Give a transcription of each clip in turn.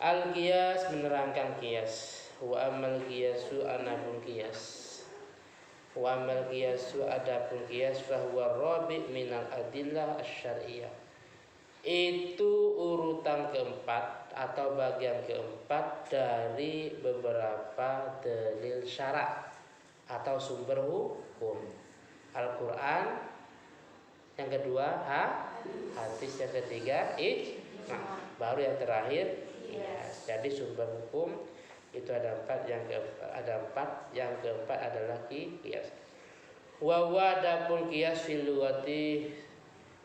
Al-qiyas menerangkan qiyas. Wa amal qiyasu anapun qiyas. Wa amal qiyasu adapun qiyas bahwa rabi' minal adillah asy-syar'iyyah. Itu urutan keempat atau bagian keempat dari beberapa dalil syara' atau sumber hukum. Al-Qur'an, yang kedua hadis, yang ketiga ijma', baru yang terakhir qiyas. Jadi sumber hukum itu ada empat, yang keempat adalah qiyas. Wa adapun qiyas fil lughati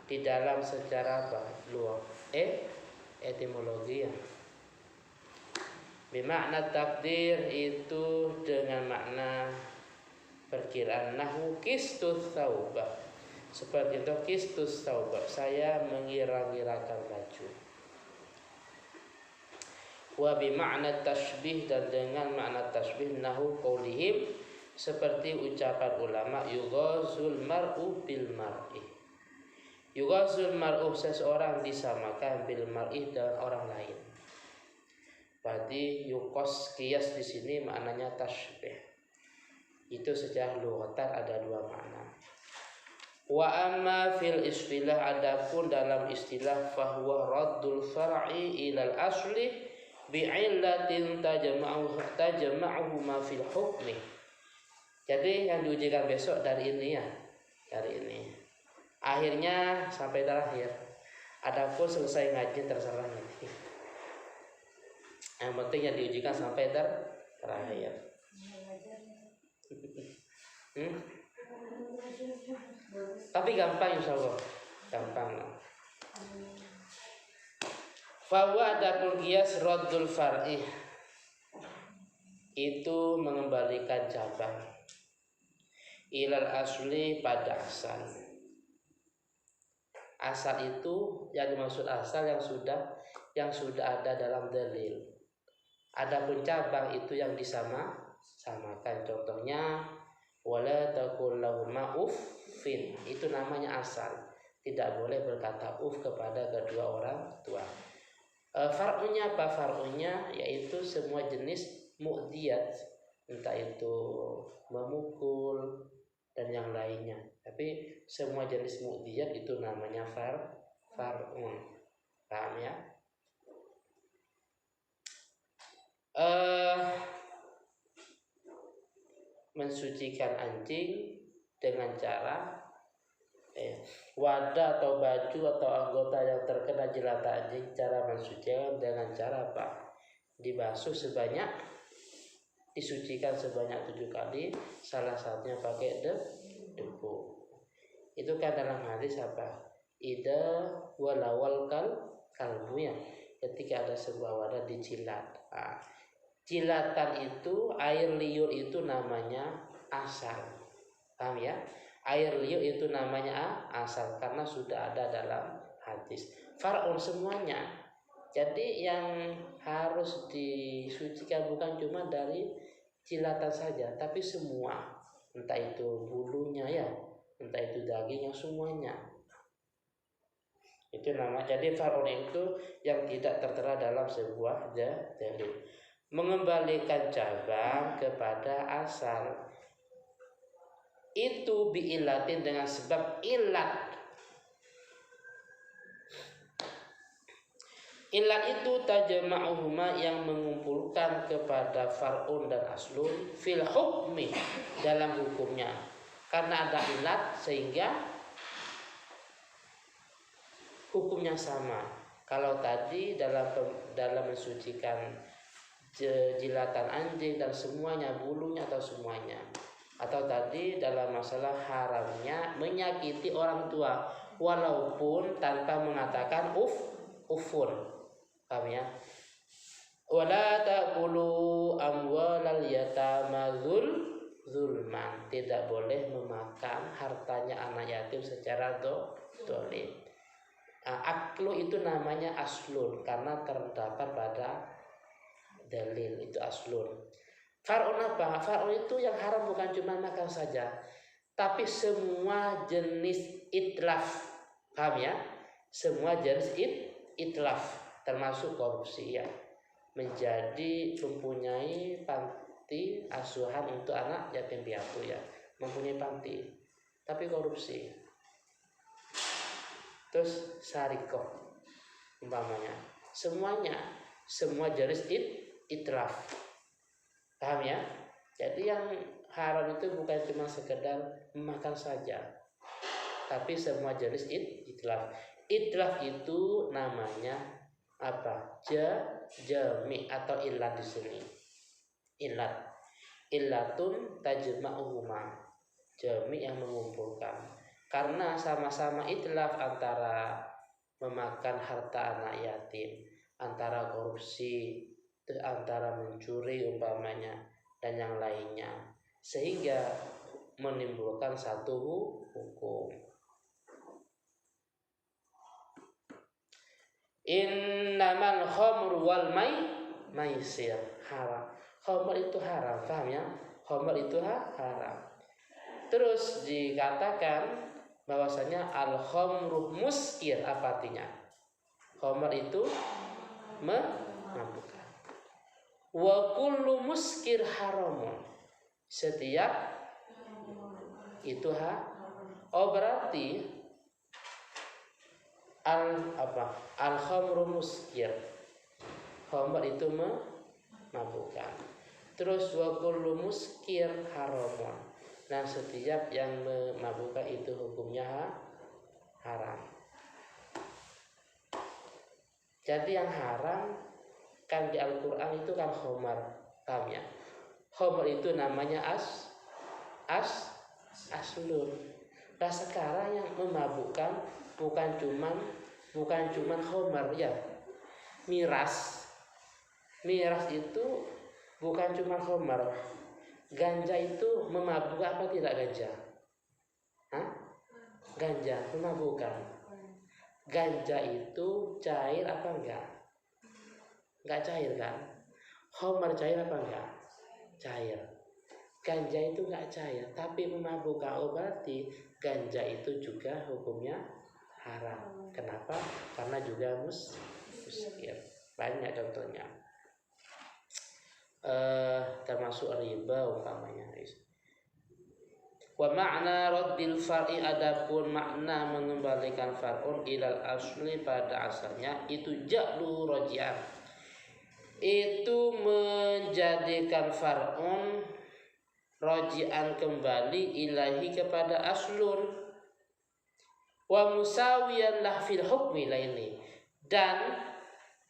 di dalam secara lugah etimologi ya. Bermakna takdir itu dengan makna perkiraan, nahwu qistus saubah, seperti itu qistus saubah, saya mengira-ngirakan baju. Wa bimakna tasbih, dan dengan makna tasbih nahwu qaulihim, seperti ucapan ulama, yughazul mar'u bil mar'i. Yughazul mar'u, seseorang disamakan bil mar'i dengan orang lain. Berarti qiyas di sini maknanya tasbih. Itu secara lughatan ada dua makna. Wa amma fil istilah, adapun dalam istilah, fahuwa raddul far'i ilal asli bi'illatin tajma'uhu ma fil hukmi. Jadi yang diujikan besok dari ini ya, dari ini. Akhirnya sampai terakhir. Adapun selesai ngaji terserah nanti. Yang penting yang diujikan sampai terakhir. Tapi gampang insyaallah, gampang. Fawa adapun qiyas raddul far'i, itu mengembalikan cabang, ilal asli pada asal. Asal itu yang dimaksud asal yang sudah ada dalam dalil. Adapun cabang itu yang disamakan. Contohnya wala taqul lahuma uffin, itu namanya asal. Tidak boleh berkata uf kepada kedua orang tua. Far'unya apa? Far'unya yaitu semua jenis mu'diyat, entah itu memukul dan yang lainnya. Tapi semua jenis mu'diyat itu namanya far'un. Paham ya? Mensucikan anjing dengan cara wadah atau baju atau anggota yang terkena jilatan anjing, cara mensucikan dengan cara apa? Dibasuh sebanyak, disucikan sebanyak 7 kali, salah satunya pakai debu. Itu kan dalam hadis apa? Ida walawal kalbu, ya, ketika ada sebuah wadah dijilat. Jilatan itu, air liur itu namanya asal. Paham ya? Air liur itu namanya asal karena sudah ada dalam hadis. Far'un semuanya. Jadi yang harus disucikan bukan cuma dari jilatan saja, tapi semua. Entah itu bulunya ya, entah itu dagingnya, semuanya. Itu nama. Jadi far'un itu yang tidak tertera dalam sebuah dalil. Mengembalikan cabang kepada asal. Itu bi'illatin, dengan sebab ilat. Ilat itu tajma'uhuma, yang mengumpulkan kepada far'un dan aslun fil hukmi, dalam hukumnya. Karena ada ilat sehingga hukumnya sama. Kalau tadi dalam mensucikan jilatan anjing dan semuanya, bulunya atau semuanya. Atau tadi dalam masalah haramnya menyakiti orang tua walaupun tanpa mengatakan ufun. Paham ya? Wala taqulu amwalal yatama zulman, tidak boleh memakan hartanya anak yatim secara dolim. Aklu itu namanya aslun karena terdapat pada dalil, itu aslun. Far'un apa? Far'un itu yang haram bukan cuma makan saja, tapi semua jenis itlaf. Paham ya? Semua jenis itlaf, termasuk korupsi ya. menjadi mempunyai panti asuhan untuk anak yatim piatu ya, mempunyai panti, tapi korupsi. Terus sarikoh umpamanya, semua jenis itlaf, paham ya? Jadi yang haram itu bukan cuma sekedar memakan saja, tapi semua jenis itlaf. Itlaf itu namanya apa? Jami atau ilat di sini. Ilatun tajma'uhuma, jami yang mengumpulkan. Karena sama-sama itlaf antara memakan harta anak yatim, antara korupsi, antara mencuri umpamanya, dan yang lainnya, sehingga menimbulkan satu hukum. Innamal khamru wal maisir haram. Khamr itu haram, paham ya? Khamr itu haram. Terus dikatakan bahwasanya al khamru muskir, apa artinya? Khamr itu memabukkan. Wa kullu muskir haramun. Setiap itu berarti al khamru muskir, khamr itu memabukkan. Terus wa kullu muskir haramun, dan setiap yang memabukkan itu hukumnya haram. Jadi yang haram kan di Al-Quran itu kan khamar, paham ya? Khamar itu namanya aslun. Nah sekarang yang memabukkan bukan cuman khamar ya, miras itu bukan cuma khamar. Ganja itu memabukkan apa tidak ganja? Ganja memabukkan. Ganja itu cair apa enggak? Enggak cair kan? Khamar cair apa enggak? Cair. Ganja itu enggak cair tapi memabukkan. Berarti ganja itu juga hukumnya haram. Kenapa? Karena juga muskir. Banyak contohnya. Termasuk riba umpamanya. Wa makna raddil far'i, adapun makna mengembalikan far'un ilal asli pada asalnya itu ja'lu raji'an, itu menjadikan far'un raji'an kembali ilahi kepada aslun, wa musawiyan lah fil hukmi laini, dan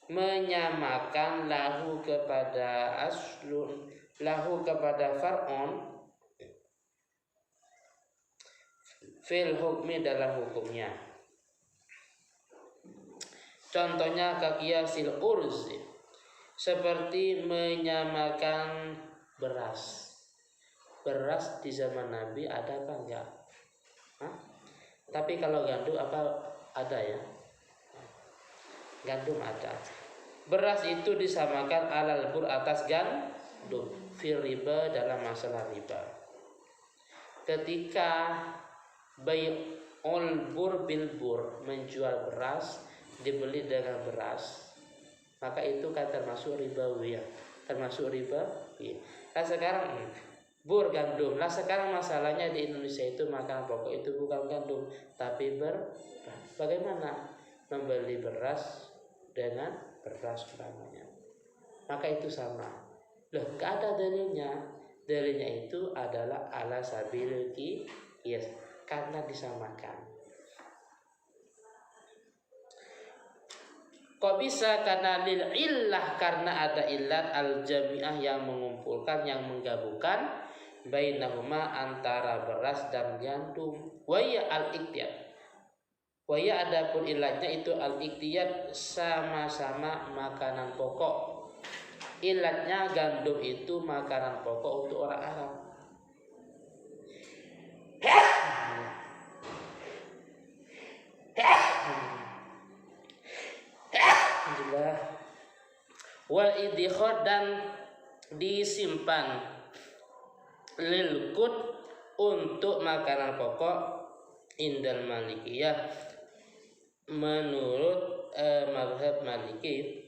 menyamakan lahu kepada aslun, lahu kepada far'un fil hukmi dalam hukumnya. Contohnya kaqiyasil urzi, seperti menyamakan beras. Beras di zaman Nabi ada apa enggak? Tapi kalau gandum apa ada ya? Gandum ada. Beras itu disamakan alal bur atas gandum fil riba dalam masalah riba. Ketika bai'ul bur bil bur, menjual beras dibeli dengan beras, maka itu kan termasuk ribawi ya, termasuk ribawi. Nah sekarang bur gandum. Nah sekarang masalahnya di Indonesia itu makanan pokok itu bukan gandum tapi bagaimana membeli beras dengan beras umpamanya, maka itu sama. Loh, gak ada dalilnya. Dalilnya itu adalah ala sabilil qiyas, karena disamakan. Kok bisa? Karena lil illah, karena ada illat al jami'ah yang mengumpulkan, yang menggabungkan bainahuma antara beras dan gandum. Waya al iktiyad, waya adapun illatnya itu al iktiyad, sama-sama makanan pokok. Illatnya gandum itu makanan pokok untuk orang Arab. Wal idkhar, dan disimpan lil qut untuk makanan pokok indal malikiyah menurut mazhab Maliki.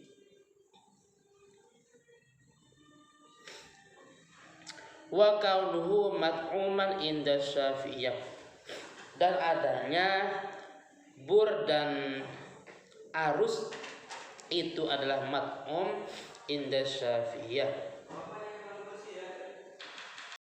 wa kaunuhu mat'uman inda Syafi'iyah, dan adanya bur dan arus itu adalah mat'um inda Syafi'iyah.